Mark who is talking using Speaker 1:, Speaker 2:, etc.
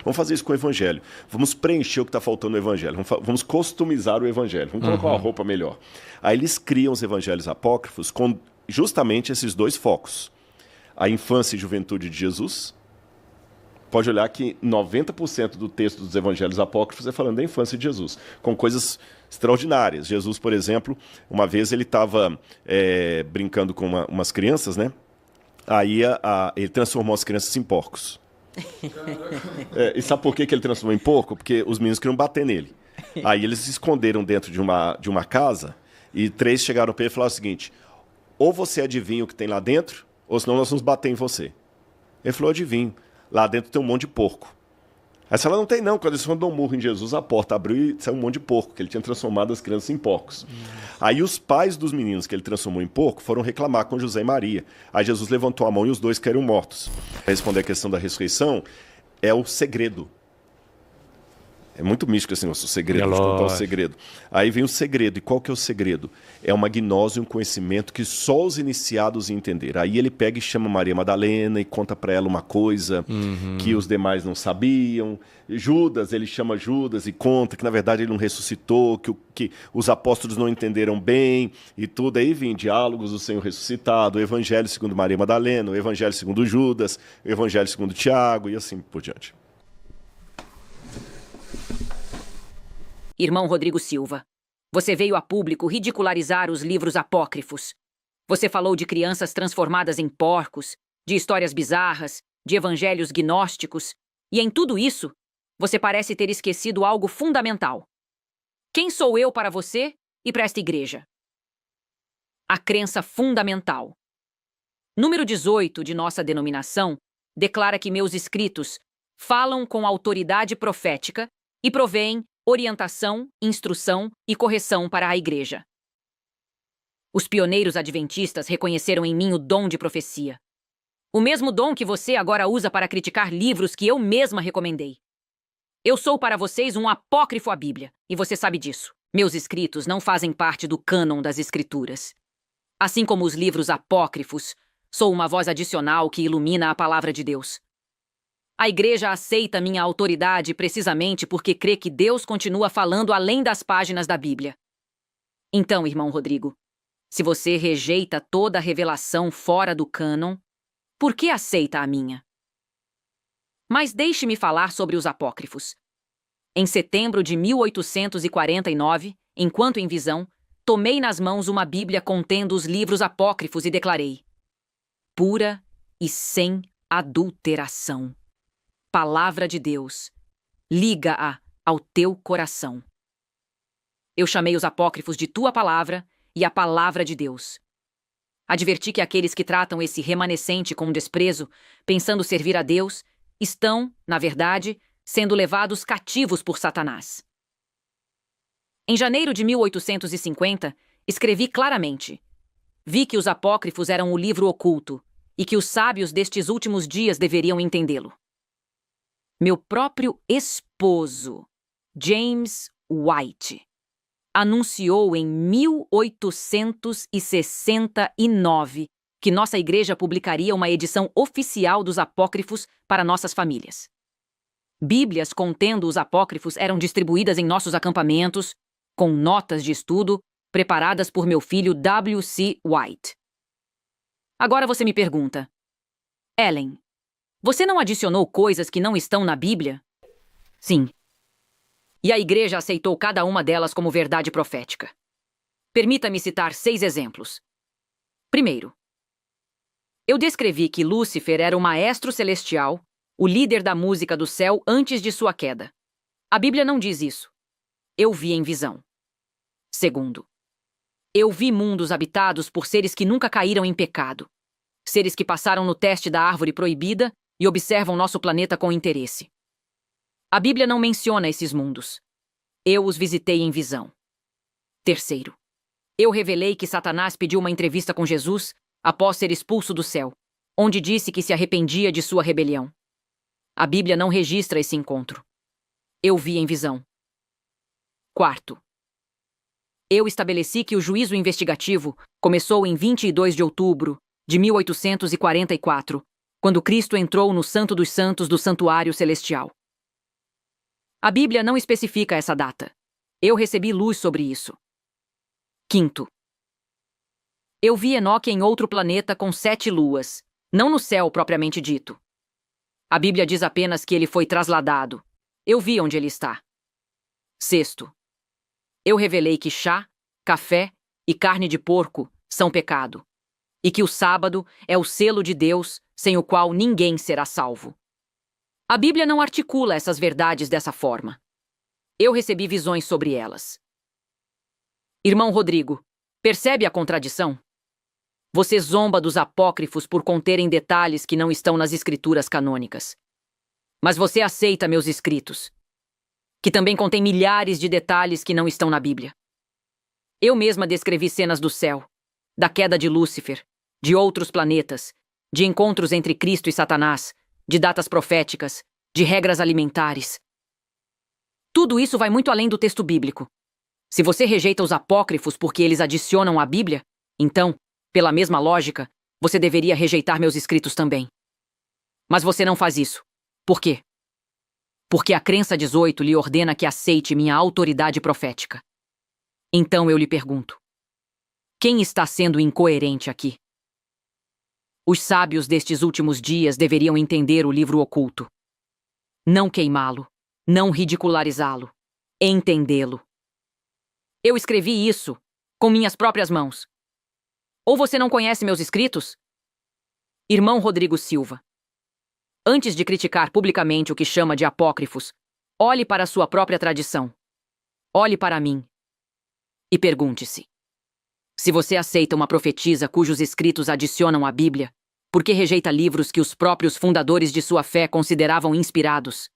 Speaker 1: Vamos fazer isso com o evangelho. Vamos preencher o que está faltando no evangelho. Vamos customizar o evangelho. Vamos colocar uma roupa melhor. Aí eles criam os evangelhos apócrifos com justamente esses dois focos. A infância e juventude de Jesus. Pode olhar que 90% do texto dos evangelhos apócrifos é falando da infância de Jesus, com coisas extraordinárias. Jesus, por exemplo, uma vez ele estava brincando com umas crianças, né? Aí ele transformou as crianças em porcos. E sabe por que ele transformou em porco? Porque os meninos queriam bater nele. Aí eles se esconderam dentro de uma casa e 3 chegaram para ele e falaram o seguinte: ou você adivinha o que tem lá dentro, ou senão nós vamos bater em você. Ele falou: adivinho. Lá dentro tem um monte de porco. Aí você fala: não tem não. Quando eles foram dar um murro em Jesus, a porta abriu e saiu um monte de porco, que ele tinha transformado as crianças em porcos. Aí os pais dos meninos que ele transformou em porco foram reclamar com José e Maria. Aí Jesus levantou a mão e os 2 caíram mortos. Para responder a questão da ressurreição, é o segredo. É muito místico esse negócio, o segredo, de contar o segredo. Aí vem o segredo. E qual que é o segredo? É uma gnose, um conhecimento que só os iniciados iam entender. Aí ele pega e chama Maria Madalena e conta para ela uma coisa que os demais não sabiam. Judas, ele chama Judas e conta que na verdade ele não ressuscitou, que os apóstolos não entenderam bem e tudo. Aí vem diálogos do Senhor ressuscitado, o Evangelho segundo Maria Madalena, o Evangelho segundo Judas, o Evangelho segundo Tiago e assim por diante.
Speaker 2: Irmão Rodrigo Silva, você veio a público ridicularizar os livros apócrifos. Você falou de crianças transformadas em porcos, de histórias bizarras, de evangelhos gnósticos, e em tudo isso, você parece ter esquecido algo fundamental. Quem sou eu para você e para esta igreja? A crença fundamental. Número 18 de nossa denominação declara que meus escritos falam com autoridade profética e provêm orientação, instrução e correção para a igreja. Os pioneiros adventistas reconheceram em mim o dom de profecia. O mesmo dom que você agora usa para criticar livros que eu mesma recomendei. Eu sou para vocês um apócrifo à Bíblia, e você sabe disso. Meus escritos não fazem parte do cânon das Escrituras. Assim como os livros apócrifos, sou uma voz adicional que ilumina a palavra de Deus. A igreja aceita minha autoridade precisamente porque crê que Deus continua falando além das páginas da Bíblia. Então, irmão Rodrigo, se você rejeita toda a revelação fora do cânon, por que aceita a minha? Mas deixe-me falar sobre os apócrifos. Em setembro de 1849, enquanto em visão, tomei nas mãos uma Bíblia contendo os livros apócrifos e declarei: pura e sem adulteração. Palavra de Deus, liga-a ao teu coração. Eu chamei os apócrifos de tua palavra e a palavra de Deus. Adverti que aqueles que tratam esse remanescente com desprezo, pensando servir a Deus, estão, na verdade, sendo levados cativos por Satanás. Em janeiro de 1850, escrevi claramente: vi que os apócrifos eram o livro oculto e que os sábios destes últimos dias deveriam entendê-lo. Meu próprio esposo, James White, anunciou em 1869 que nossa igreja publicaria uma edição oficial dos apócrifos para nossas famílias. Bíblias contendo os apócrifos eram distribuídas em nossos acampamentos, com notas de estudo preparadas por meu filho W.C. White. Agora você me pergunta: Ellen, você não adicionou coisas que não estão na Bíblia? Sim. E a igreja aceitou cada uma delas como verdade profética. Permita-me citar 6 exemplos. Primeiro, eu descrevi que Lúcifer era o maestro celestial, o líder da música do céu antes de sua queda. A Bíblia não diz isso. Eu vi em visão. Segundo, eu vi mundos habitados por seres que nunca caíram em pecado. Seres que passaram no teste da árvore proibida e observam nosso planeta com interesse. A Bíblia não menciona esses mundos. Eu os visitei em visão. Terceiro, eu revelei que Satanás pediu uma entrevista com Jesus após ser expulso do céu, onde disse que se arrependia de sua rebelião. A Bíblia não registra esse encontro. Eu vi em visão. Quarto, eu estabeleci que o juízo investigativo começou em 22 de outubro de 1844, quando Cristo entrou no Santo dos Santos do Santuário Celestial. A Bíblia não especifica essa data. Eu recebi luz sobre isso. Quinto. Eu vi Enoque em outro planeta com 7 luas, não no céu propriamente dito. A Bíblia diz apenas que ele foi trasladado. Eu vi onde ele está. Sexto. Eu revelei que chá, café e carne de porco são pecado, e que o sábado é o selo de Deus sem o qual ninguém será salvo. A Bíblia não articula essas verdades dessa forma. Eu recebi visões sobre elas. Irmão Rodrigo, percebe a contradição? Você zomba dos apócrifos por conterem detalhes que não estão nas escrituras canônicas. Mas você aceita meus escritos, que também contêm milhares de detalhes que não estão na Bíblia. Eu mesma descrevi cenas do céu, da queda de Lúcifer, de outros planetas, de encontros entre Cristo e Satanás, de datas proféticas, de regras alimentares. Tudo isso vai muito além do texto bíblico. Se você rejeita os apócrifos porque eles adicionam à Bíblia, então, pela mesma lógica, você deveria rejeitar meus escritos também. Mas você não faz isso. Por quê? Porque a crença 18 lhe ordena que aceite minha autoridade profética. Então eu lhe pergunto: quem está sendo incoerente aqui? Os sábios destes últimos dias deveriam entender o livro oculto. Não queimá-lo, não ridicularizá-lo, entendê-lo. Eu escrevi isso com minhas próprias mãos. Ou você não conhece meus escritos? Irmão Rodrigo Silva, antes de criticar publicamente o que chama de apócrifos, olhe para a sua própria tradição. Olhe para mim e pergunte-se: se você aceita uma profetisa cujos escritos adicionam à Bíblia, por que rejeita livros que os próprios fundadores de sua fé consideravam inspirados?